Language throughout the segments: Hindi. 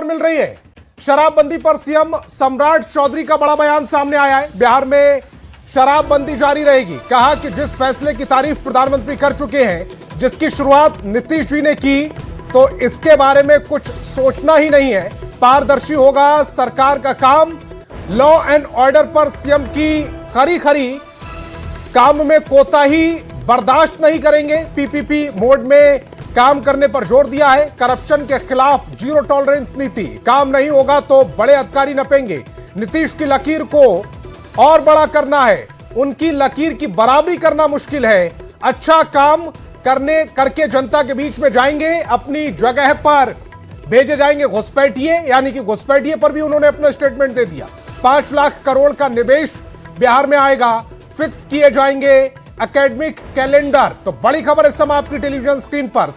मिल रही है। शराबबंदी पर सीएम सम्राट चौधरी का बड़ा बयान सामने आया है। बिहार में शराबबंदी जारी रहेगी। कहा कि जिस फैसले की तारीफ प्रधानमंत्री कर चुके हैं, जिसकी शुरुआत नीतीश जी ने की, तो इसके बारे में कुछ सोचना ही नहीं है। पारदर्शी होगा सरकार का काम। लॉ एंड ऑर्डर पर सीएम की खरी काम में कोताही बर्दाश्त नहीं करेंगे। पीपीपी मोड में काम करने पर जोर दिया है। करप्शन के खिलाफ जीरो टॉलरेंस नीति। काम नहीं होगा तो बड़े अधिकारी नपेंगे। नीतीश की लकीर को और बड़ा करना है। उनकी लकीर की बराबरी करना मुश्किल है। अच्छा काम करके जनता के बीच में जाएंगे। अपनी जगह पर भेजे जाएंगे घुसपैठिए, यानी कि घुसपैठिए पर भी उन्होंने अपना स्टेटमेंट दे दिया। 5 लाख करोड़ का निवेश बिहार में आएगा। फिक्स किए जाएंगे एकेडमिक कैलेंडर। तो बड़ी खबर इस समय आपकी टेलीविजन स्क्रीन पर।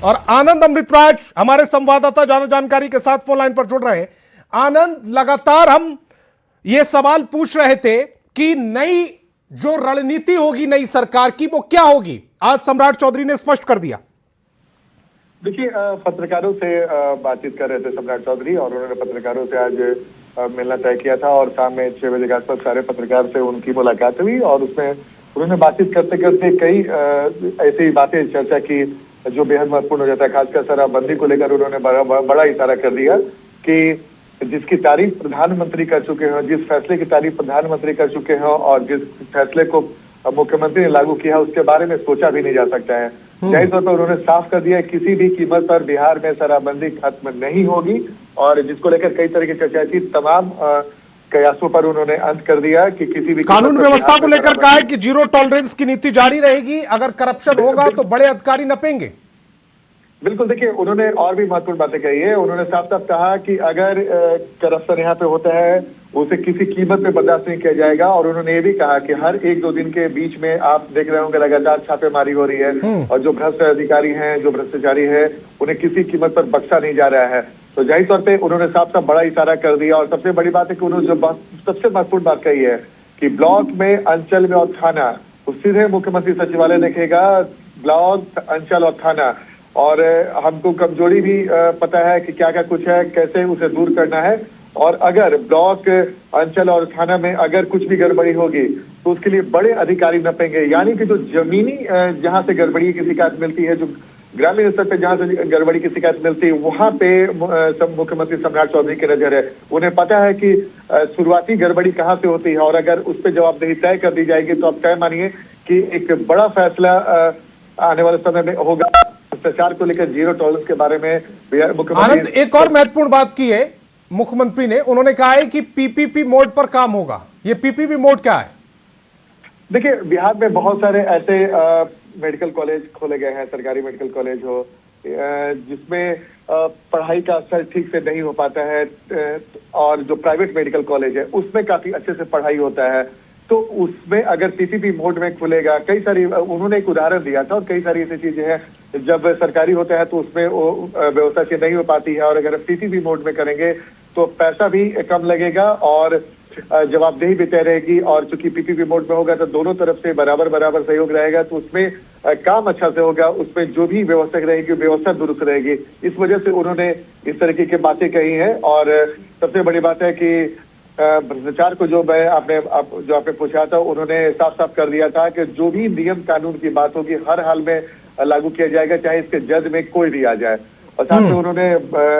और आनंद अमृतराज हमारे संवाददाता ज्यादा जानकारी के साथ फोन लाइन पर जुड़ रहे हैं। आनंद, लगातार हम ये सवाल पूछ रहे थे कि नई जो रणनीति होगी नई सरकार की, वो क्या होगी। आज सम्राट चौधरी ने स्पष्ट कर दिया। देखिए, पत्रकारों से बातचीत कर रहे थे सम्राट चौधरी, और उन्होंने पत्रकारों से आज मिलना तय किया था। और शाम में 6 बजे के आसपास सारे पत्रकार से उनकी मुलाकात हुई, और उसमें उन्होंने बातचीत करते करते कई ऐसी बातें चर्चा की जो बेहद महत्वपूर्ण हो जाता है। खासकर शराबबंदी को लेकर उन्होंने बड़ा इशारा कर दिया कि जिसकी तारीफ प्रधानमंत्री कर चुके हैं, जिस फैसले की तारीफ प्रधानमंत्री कर चुके हैं, और जिस फैसले को मुख्यमंत्री ने लागू किया उसके बारे में सोचा भी नहीं जा सकता है। जाहिर तौर पर उन्होंने साफ कर दिया किसी भी कीमत पर बिहार में शराबबंदी खत्म नहीं होगी, और जिसको लेकर कई तरह की चर्चाएं थी, तमाम कयासों पर उन्होंने अंत कर दिया कि किसी भी कानून व्यवस्था को लेकर कहा है कि जीरो टॉलरेंस की नीति जारी रहेगी। अगर करप्शन होगा तो बड़े अधिकारी नपेंगे। बिल्कुल, देखिए, उन्होंने और भी महत्वपूर्ण बातें कही है। उन्होंने साफ साफ कहा कि अगर करप्शन यहाँ पे होता है उसे किसी कीमत पे बर्दाश्त नहीं किया जाएगा। और उन्होंने ये भी कहा कि हर 1-2 दिन के बीच में आप देख रहे होंगे लगातार छापेमारी हो रही है, और जो भ्रष्ट अधिकारी हैं, जो भ्रष्टाचारी है, उन्हें किसी कीमत पर बख्शा नहीं जा रहा है। तो जाहिर तौर पे उन्होंने साफ साफ बड़ा इशारा कर दिया। और सबसे बड़ी बात है कि उन्होंने जो सबसे महत्वपूर्ण बात कही है कि ब्लॉक में, अंचल में और थाना, सीधे मुख्यमंत्री सचिवालय देखेगा ब्लॉक, अंचल और थाना। और हमको कमजोरी भी पता है कि क्या क्या कुछ है, कैसे उसे दूर करना है। और अगर ब्लॉक, अंचल और थाना में अगर कुछ भी गड़बड़ी होगी तो उसके लिए बड़े अधिकारी नपेंगे। यानी कि जो जमीनी जहां से गड़बड़ी की शिकायत मिलती है, जो ग्रामीण स्तर पे जहां से गड़बड़ी की शिकायत मिलती है, वहां पे मुख्यमंत्री सम्राट चौधरी की नजर है। उन्हें पता है कि शुरुआती गड़बड़ी कहाँ से होती है, और अगर उस पर जवाबदेही तय कर दी जाएगी तो आप तय मानिए कि एक बड़ा फैसला आने वाले समय में होगा। भ्रष्टाचार को लेकर जीरो टॉलरेंस के बारे में मुख्यमंत्री। आनंद, एक और महत्वपूर्ण बात की है मुख्यमंत्री ने। उन्होंने कहा है कि पीपीपी मोड पर काम होगा। ये पीपीपी मोड क्या है? देखिए, बिहार में बहुत सारे ऐसे मेडिकल कॉलेज खोले गए हैं, सरकारी मेडिकल कॉलेज हो, जिसमें पढ़ाई का असर ठीक से नहीं हो पाता है, और जो प्राइवेट मेडिकल कॉलेज है उसमें काफी अच्छे से पढ़ाई होता है। तो उसमें अगर पीपीपी मोड में खुलेगा, कई सारी, उन्होंने एक उदाहरण दिया था, और कई सारी ऐसी चीजें हैं जब सरकारी होता है तो उसमें वो व्यवस्था से नहीं हो पाती है। और अगर पीपीपी मोड में करेंगे तो पैसा भी कम लगेगा और जवाबदेही भी तय रहेगी। और चूंकि पीपीपी मोड में होगा तो दोनों तरफ से बराबर सहयोग रहेगा, तो उसमें काम अच्छा से होगा। उसमें जो भी व्यवस्था रहेगी व्यवस्था दुरुस्त रहेगी। इस वजह से उन्होंने इस तरीके की बातें कही हैं। और सबसे बड़ी बात है कि भ्रष्टाचार को जो आपने पूछा था, उन्होंने साफ साफ कर दिया था कि जो भी नियम कानून की बात होगी हर हाल में लागू किया जाएगा, चाहे इसके जज में कोई भी आ जाए। और साथ में उन्होंने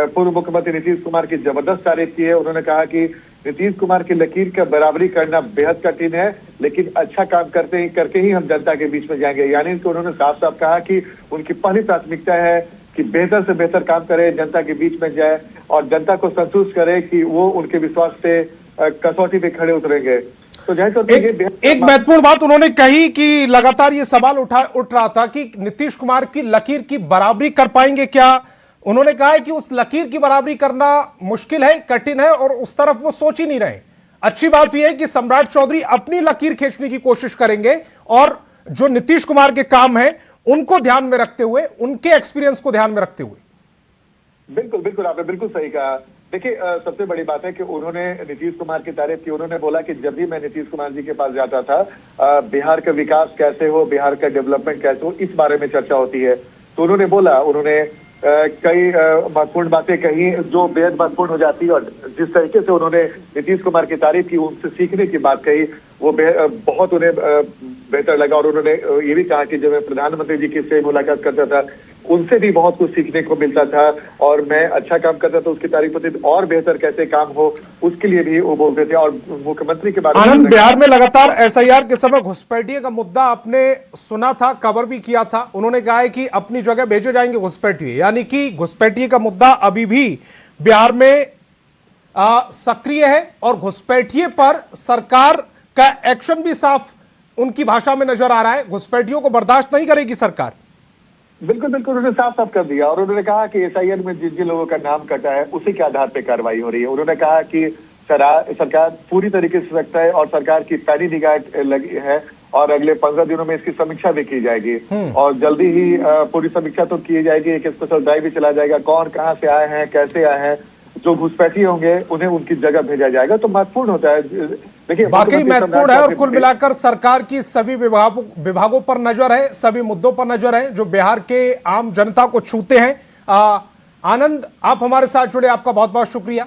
पूर्व मुख्यमंत्री नीतीश कुमार की जबरदस्त तारीफ की है। उन्होंने कहा कि नीतीश कुमार की लकीर का बराबरी करना बेहद कठिन है, लेकिन अच्छा काम करके ही हम जनता के बीच में जाएंगे। यानी कि उन्होंने साफ साफ कहा कि उनकी पहली प्राथमिकता है कि बेहतर से बेहतर काम करे, जनता के बीच में जाए, और जनता को संतुष्ट करे कि वो उनके विश्वास से कसौटी पे खड़े उतरेंगे। तो एक महत्वपूर्ण बात उन्होंने कही कि लगातार ये सवाल उठ रहा था कि नीतीश कुमार की लकीर की बराबरी कर पाएंगे क्या। उन्होंने कहा है कि उस लकीर की बराबरी करना मुश्किल है, कठिन है, और उस तरफ वो सोच ही नहीं रहे। अच्छी बात यह है कि सम्राट चौधरी अपनी लकीर खींचने की कोशिश करेंगे, और जो नीतीश कुमार के काम है उनको ध्यान में रखते हुए, उनके एक्सपीरियंस को ध्यान में रखते हुए। बिल्कुल बिल्कुल, आपने बिल्कुल सही कहा। देखिए, सबसे बड़ी बात है कि उन्होंने नीतीश कुमार की तारीफ की। उन्होंने बोला कि जब भी मैं नीतीश कुमार जी के पास जाता था, बिहार का विकास कैसे हो, बिहार का डेवलपमेंट कैसे हो, इस बारे में चर्चा होती है। तो उन्होंने बोला, उन्होंने कई महत्वपूर्ण बातें कही जो बेहद महत्वपूर्ण हो जाती है, और जिस तरीके से उन्होंने नीतीश कुमार की तारीफ की, उनसे सीखने की बात कही, वो बहुत उन्हें बेहतर लगा। और उन्होंने ये भी कहा कि जब मैं प्रधानमंत्री जी की से मुलाकात करता था, उनसे भी बहुत कुछ सीखने को मिलता था, और मैं अच्छा काम करता था उसकी तारीफ होती थी, और बेहतर कैसे काम हो उसके लिए भी वो बोलते थे। और मुख्यमंत्री के बारे में आनंद, बिहार में लगातार एसआईआर के समय घुसपैठिए का मुद्दा आपने सुना था, कवर भी किया था। उन्होंने कहा है कि अपनी जगह भेजे जाएंगे घुसपैठिए, यानी कि घुसपैठिए का मुद्दा अभी भी बिहार में सक्रिय है और घुसपैठिए पर सरकार का एक्शन भी साफ उनकी भाषा में नजर आ रहा है। घुसपैठियों को बर्दाश्त नहीं करेगी सरकार। बिल्कुल बिल्कुल, उन्होंने साफ साफ कर दिया। और उन्होंने कहा कि एसआईआर में जिन जिन लोगों का नाम कटा है उसी के आधार पर कार्रवाई हो रही है। उन्होंने कहा कि सरकार पूरी तरीके से सख्त है और सरकार की पैनी निगाह लगी है, और अगले 15 दिनों में इसकी समीक्षा भी की जाएगी, और जल्दी ही पूरी समीक्षा तो की जाएगी। एक स्पेशल ड्राइव भी चला जाएगा, कौन कहां से आए हैं, कैसे आए हैं, जो घुसपैठी होंगे उन्हें उनकी जगह भेजा जाएगा। तो महत्वपूर्ण होता है, देखिए वाकई महत्वपूर्ण है। और कुल मिलाकर सरकार की सभी विभागों पर नजर है, सभी मुद्दों पर नजर है जो बिहार के आम जनता को छूते हैं। आनंद, आप हमारे साथ जुड़े, आपका बहुत बहुत शुक्रिया।